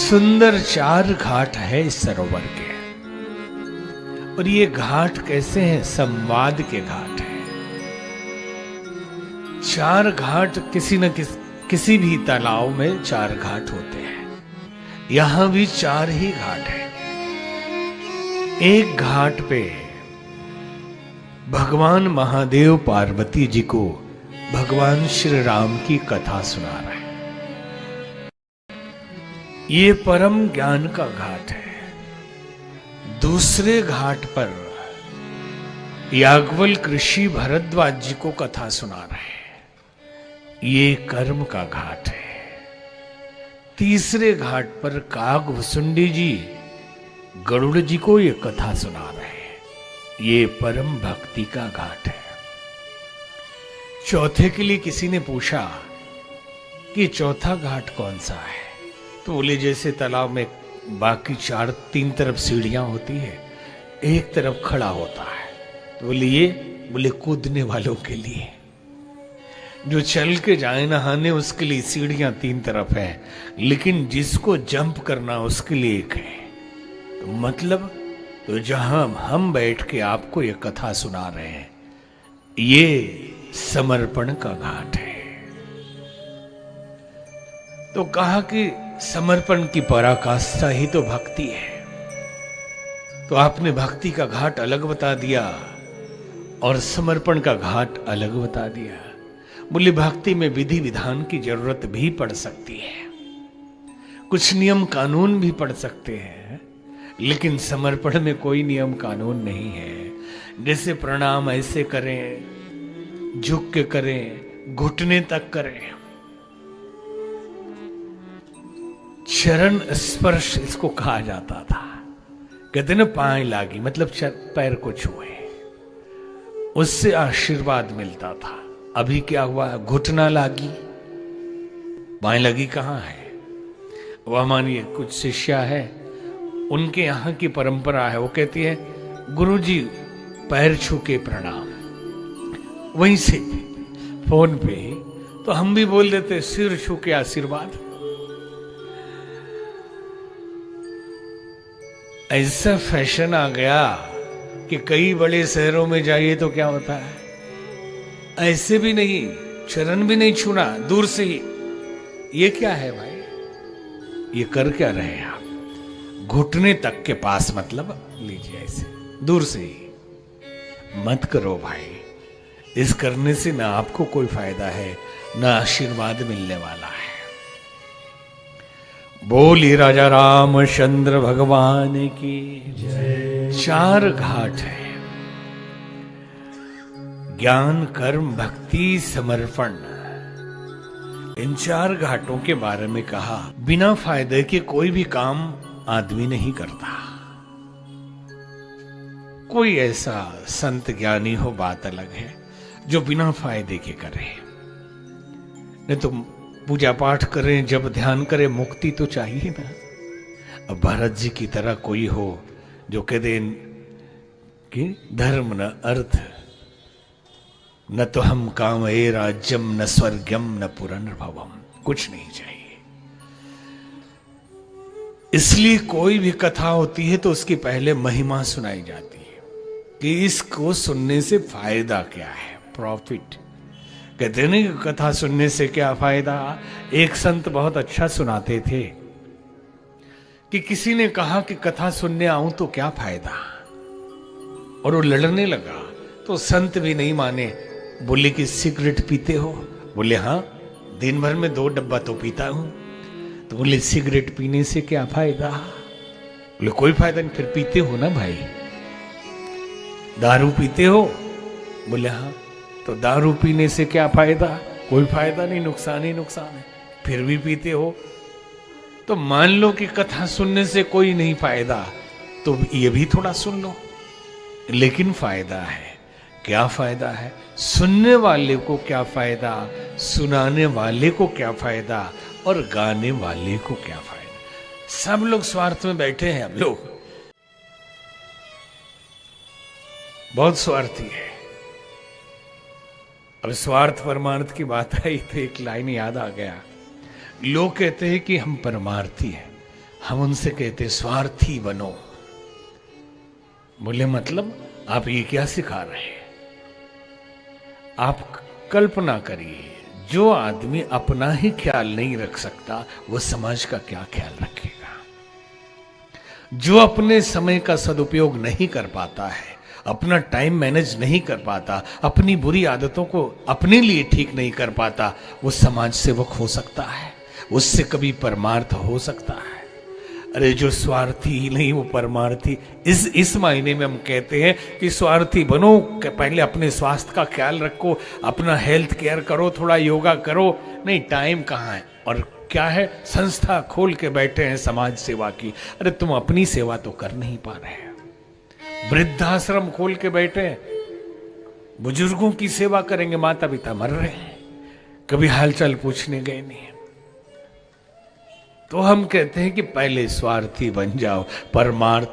सुंदर 4 घाट है इस सरोवर के। और ये घाट कैसे हैं? संवाद के घाट हैं। 4 घाट किसी भी तालाब में 4 घाट होते हैं। यहां भी 4 ही घाट हैं। एक घाट पे भगवान महादेव पार्वती जी को भगवान श्री राम की कथा सुना रहे हैं। ये परम ज्ञान का घाट है। दूसरे घाट पर याज्ञवल्क्य ऋषि भरद्वाज जी को कथा सुना रहे हैं। ये कर्म का घाट है। तीसरे घाट पर काकभुसुंडी जी गरुड़ जी को ये कथा सुना रहे हैं। ये परम भक्ति का घाट है। चौथे के लिए किसी ने पूछा कि चौथा घाट कौन सा है, तो बोले जैसे तालाब में बाकी 3 तरफ सीढ़ियां होती है, एक तरफ खड़ा होता है, तो बोले कूदने वालों के लिए, जो चल के जाए नहाने उसके लिए सीढ़ियां 3 तरफ है, लेकिन जिसको जंप करना उसके लिए एक है। तो मतलब तो जहां हम बैठ के आपको ये कथा सुना रहे हैं, ये समर्पण का घाट है। तो कहा कि समर्पण की पराकाष्ठा ही तो भक्ति है। तो आपने भक्ति का घाट अलग बता दिया और समर्पण का घाट अलग बता दिया। बोले भक्ति में विधि विधान की जरूरत भी पड़ सकती है, कुछ नियम कानून भी पड़ सकते हैं, लेकिन समर्पण में कोई नियम कानून नहीं है। जैसे प्रणाम ऐसे करें, झुक के करें, घुटने तक करें, चरण स्पर्श इसको कहा जाता था। कहते ना पांव लागी, मतलब पैर को छुए, उससे आशीर्वाद मिलता था। अभी क्या हुआ? घुटना लागी, पांव लगी कहां है? वह मानिए कुछ शिष्या है, उनके यहां की परंपरा है, वो कहती है गुरुजी पैर छू के प्रणाम, वहीं से फोन पे ही। तो हम भी बोल देते सिर छू के आशीर्वाद। ऐसा फैशन आ गया कि कई बड़े शहरों में जाइए तो क्या होता है, ऐसे भी नहीं, चरण भी नहीं छूना, दूर से ही। ये क्या है भाई? ये कर क्या रहे हैं आप? घुटने तक के पास मतलब लीजिए, ऐसे दूर से ही मत करो भाई। इस करने से ना आपको कोई फायदा है, ना आशीर्वाद मिलने वाला है। बोली राजा रामचंद्र भगवान की जय। 4 घाट है, ज्ञान, कर्म, भक्ति, समर्पण। इन 4 घाटों के बारे में कहा, बिना फायदे के कोई भी काम आदमी नहीं करता। कोई ऐसा संत ज्ञानी हो, बात अलग है, जो बिना फायदे के करे। नहीं तो पूजा पाठ करें, जब ध्यान करें, मुक्ति तो चाहिए ना। अब भरत जी की तरह कोई हो जो कह दे कि धर्म न अर्थ न तो हम काम ए राज्यम न स्वर्गम न पुनर्भवम, कुछ नहीं चाहिए। इसलिए कोई भी कथा होती है तो उसकी पहले महिमा सुनाई जाती है कि इसको सुनने से फायदा क्या है, प्रॉफिट। कहते नहीं कथा सुनने से क्या फायदा। एक संत बहुत अच्छा सुनाते थे कि किसी ने कहा कि कथा सुनने आऊं तो क्या फायदा, और वो लड़ने लगा। तो संत भी नहीं माने, बोले कि सिगरेट पीते हो? बोले हाँ, दिन भर में 2 डब्बा तो पीता हूं। तो बोले सिगरेट पीने से क्या फायदा? बोले कोई फायदा नहीं। फिर पीते हो ना भाई? दारू पीते हो? बोले हाँ। तो दारू पीने से क्या फायदा? कोई फायदा नहीं, नुकसान ही नुकसान है। फिर भी पीते हो? तो मान लो कि कथा सुनने से कोई नहीं फायदा, तो ये भी थोड़ा सुन लो, लेकिन फायदा है। क्या फायदा है? सुनने वाले को क्या फायदा, सुनाने वाले को क्या फायदा, और गाने वाले को क्या फायदा। सब लोग स्वार्थ में बैठे हैं। अब लोग बहुत स्वार्थी है। अब स्वार्थ परमार्थ की बात आई तो एक लाइन याद आ गया। लोग कहते हैं कि हम परमार्थी हैं, हम उनसे कहते स्वार्थी बनो। बोले मतलब आप ये क्या सिखा रहे हैं? आप कल्पना करिए, जो आदमी अपना ही ख्याल नहीं रख सकता वो समाज का क्या ख्याल रखेगा? जो अपने समय का सदुपयोग नहीं कर पाता है, अपना टाइम मैनेज नहीं कर पाता, अपनी बुरी आदतों को अपने लिए ठीक नहीं कर पाता, वो समाज सेवक हो सकता है? उससे कभी परमार्थ हो सकता है? अरे जो स्वार्थी ही नहीं वो परमार्थी। इस मायने में हम कहते हैं कि स्वार्थी बनो, पहले अपने स्वास्थ्य का ख्याल रखो, अपना हेल्थ केयर करो, थोड़ा योगा करो। नहीं, टाइम कहाँ है? और क्या है, संस्था खोल के बैठे हैं समाज सेवा की। अरे तुम अपनी सेवा तो कर नहीं पा रहे हैं। वृद्धाश्रम खोल के बैठे हैं, बुजुर्गों की सेवा करेंगे, माता पिता मर रहे हैं, कभी हालचाल पूछने गए नहीं। तो हम कहते हैं कि पहले स्वार्थी बन जाओ, परमार्थ